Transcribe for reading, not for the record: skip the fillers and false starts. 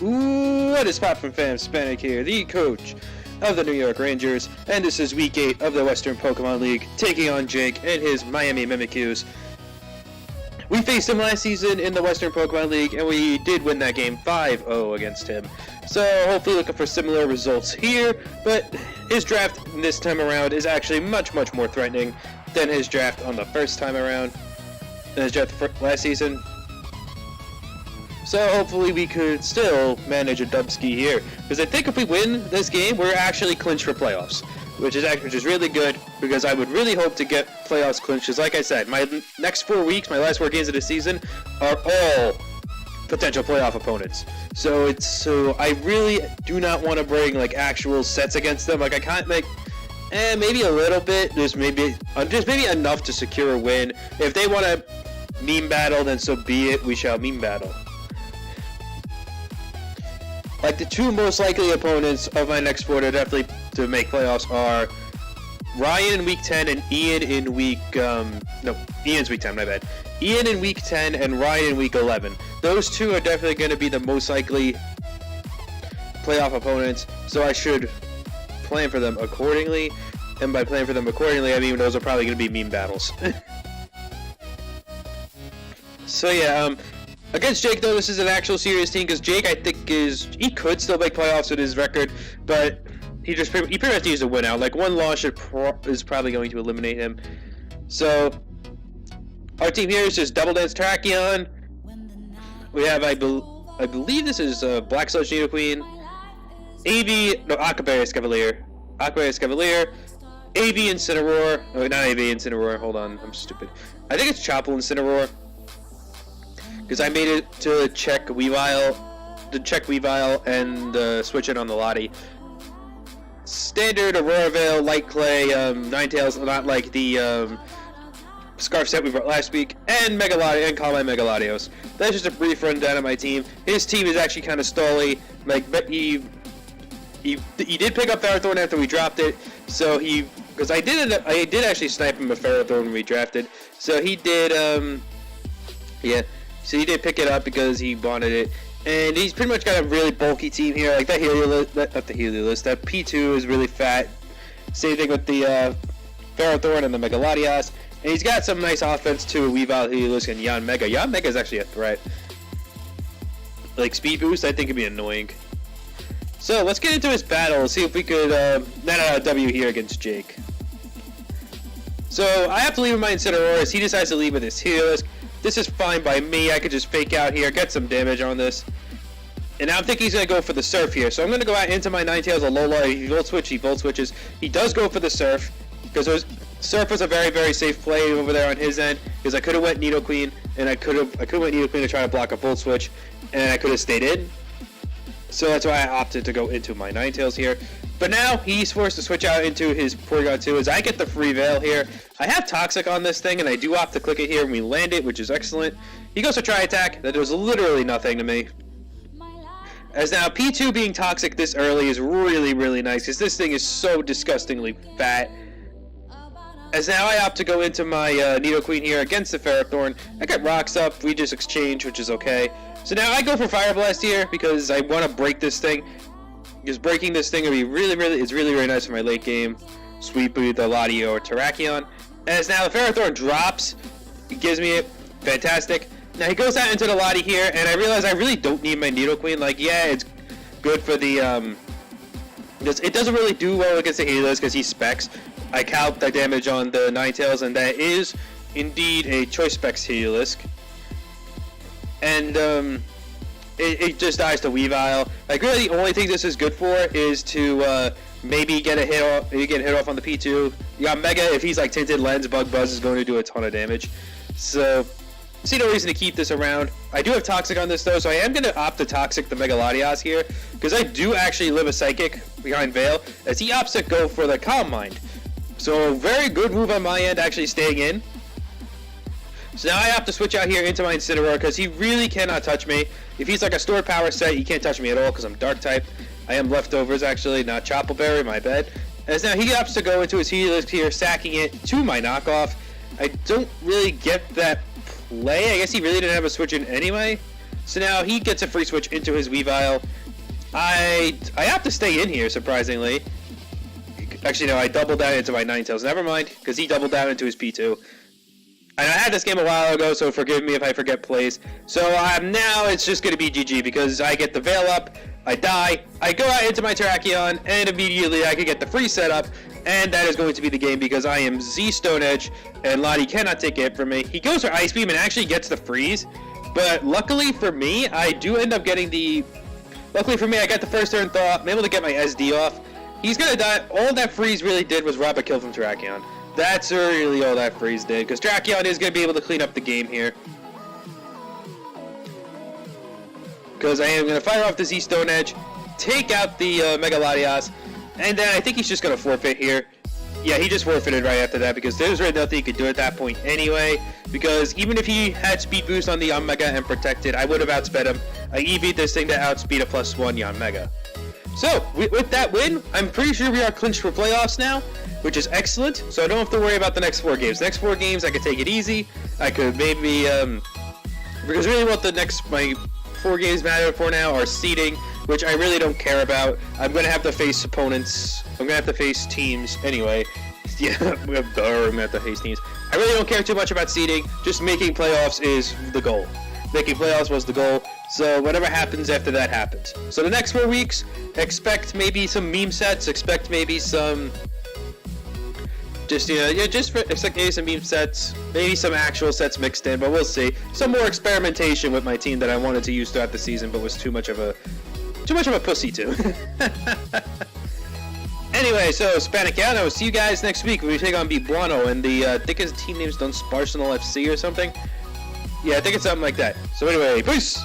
What is poppin', fam? Spanik here, the coach of the New York Rangers, and this is Week 8 of the Western Pokemon League, taking on Jake and his Miami Mimikyus. We faced him last season in the Western Pokemon League, and we did win that game 5-0 against him. So hopefully looking for similar results here, but his draft this time around is actually much more threatening than his draft on the first time around, than his draft last season. So hopefully we could still manage a dubski here, because I think if we win this game, we're actually clinched for playoffs, which is really good, because I would really hope to get playoffs clinched. Because like I said, my next 4 weeks, my last 4 games of the season, are all potential playoff opponents. So I really do not want to bring like actual sets against them. Like I can't make, maybe a little bit, just maybe enough to secure a win. If they want to meme battle, then so be it. We shall meme battle. Like the 2 most likely opponents of my next 4 to definitely to make playoffs are Ryan in Week 10 and Ian in Week Ian's Week 10, my bad. Ian in Week 10 and Ryan in Week 11. Those 2 are definitely going to be the most likely playoff opponents, so I should plan for them accordingly. And by plan for them accordingly, I mean those are probably going to be meme battles. So yeah, against Jake, though, this is an actual serious team, because Jake, I think, he could still make playoffs with his record, but he pretty much needs to win out. Like, 1 loss is probably going to eliminate him. So, our team here is just Double Dance Terrakion. We have, I believe this is Black Sludge Nidoqueen, Aquaberry Escavalier, AV Incineroar, oh, not AV Incineroar, hold on, I'm stupid. I think it's Chople Incineroar, because I made it to check Weavile and switch it on the Lottie. Standard Aurora Veil, Light Clay, Ninetales, not like the Scarf set we brought last week, and Mega Latios, and Call My Mega Latios. That's just a brief rundown of my team. His team is actually kind of stally. Like, he did pick up Ferrothorn after we dropped it, so because I did actually snipe him a Ferrothorn when we drafted, so he did, yeah. So he did pick it up because he wanted it, and he's pretty much got a really bulky team here. Like that that P2 is really fat. Same thing with the Ferrothorn and the Mega Latios, and he's got some nice offense too. Weavile, Heliolisk, and Yanmega. Yanmega is actually a threat. Like speed boost, I think it'd be annoying. So let's get into his battle. See if we could net out a W here against Jake. So I have to leave with my Incineroar. He decides to leave with his Heliolisk. This is fine by me. I could just fake out here, get some damage on this. And now I'm thinking he's going to go for the Surf here. So I'm going to go out into my Ninetales, Alola. He Volt Switches. He does go for the Surf, because Surf was a very safe play over there on his end, because I could have went Nidoqueen, and I could have went Nidoqueen to try to block a Volt Switch, and I could have stayed in. So that's why I opted to go into my Ninetales here. But now he's forced to switch out into his Porygon 2 as I get the free Veil here. I have Toxic on this thing, and I do opt to click it here when we land it, which is excellent. He goes to Tri Attack. That does literally nothing to me. As now P2 being Toxic this early is really nice, because this thing is so disgustingly fat. As now I opt to go into my Nidoqueen here against the Ferrothorn. I got Rocks up. We just exchange, which is okay. So now I go for Fire Blast here because I want to break this thing. Because breaking this thing would be really nice for my late game. Sweet Boot, the Lottie, or Terrakion. As now the Ferrothorn drops, it gives me it. Fantastic. Now he goes out into the Lottie here, and I realize I really don't need my Nidoqueen. Like, yeah, it's good for the it doesn't really do well against the Helios because he specs. I calc the damage on the Ninetales, and that is indeed a Choice Specs Heliolisk. And it just dies to Weavile. Like really, the only thing this is good for is to maybe get a hit off on the P2. You got Mega. If he's like Tinted Lens, Bug Buzz is going to do a ton of damage. So I see no reason to keep this around. I do have Toxic on this though, so I am going to opt to Toxic the Mega Latios here, because I do actually live a Psychic behind Veil, as he opts to go for the Calm Mind. So very good move on my end, actually staying in. So now I have to switch out here into my Incineroar, because he really cannot touch me. If he's like a stored power set, he can't touch me at all, because I'm Dark type. I am Leftovers actually, not Choppleberry, my bad. As now he opts to go into his Heliolisk here, sacking it to my knockoff. I don't really get that play. I guess he really didn't have a switch in anyway. So now he gets a free switch into his Weavile. I have to stay in here, surprisingly. Actually, no, I doubled down into my Ninetales. Never mind, because he doubled down into his P2. And I had this game a while ago, so forgive me if I forget plays. So now it's just going to be GG, because I get the Veil up, I die, I go out into my Terrakion, and immediately I can get the free setup, and that is going to be the game, because I am Z Stone Edge, and Lottie cannot take it from me. He goes for Ice Beam and actually gets the freeze, but luckily for me, I do end up getting the... Luckily for me, I got the first turn thaw, I'm able to get my SD off. He's going to die. All that freeze really did was rob a kill from Terrakion. That's really all that freeze did, because Terrakion is going to be able to clean up the game here. Because I am going to fire off the Z Stone Edge, take out the Mega Latias, and then I think he's just going to forfeit here. Yeah, he just forfeited right after that, because there was really nothing he could do at that point anyway, because even if he had speed boost on the Yanmega and protected, I would have outsped him. I EV'd this thing to outspeed a +1 Yanmega. So, with that win, I'm pretty sure we are clinched for playoffs now, which is excellent, so I don't have to worry about the next 4 games. The next 4 games, I could take it easy. I could maybe, because really what my 4 games matter for now are seeding, which I really don't care about. I'm going to have to face opponents. I'm going to have to face teams anyway. Yeah, I'm going to have to face teams. I really don't care too much about seeding. Just making playoffs is the goal. Making playoffs was the goal. So whatever happens after that happens. So the next 4 weeks, expect maybe some meme sets. Expect maybe some... expect maybe some meme sets, maybe some actual sets mixed in, but we'll see. Some more experimentation with my team that I wanted to use throughout the season, but was too much of a pussy to. Anyway, so Hispanic out. I will see you guys next week when we take on Buono, and I think his team name's done Sparsenal FC or something. Yeah, I think it's something like that. So anyway, peace!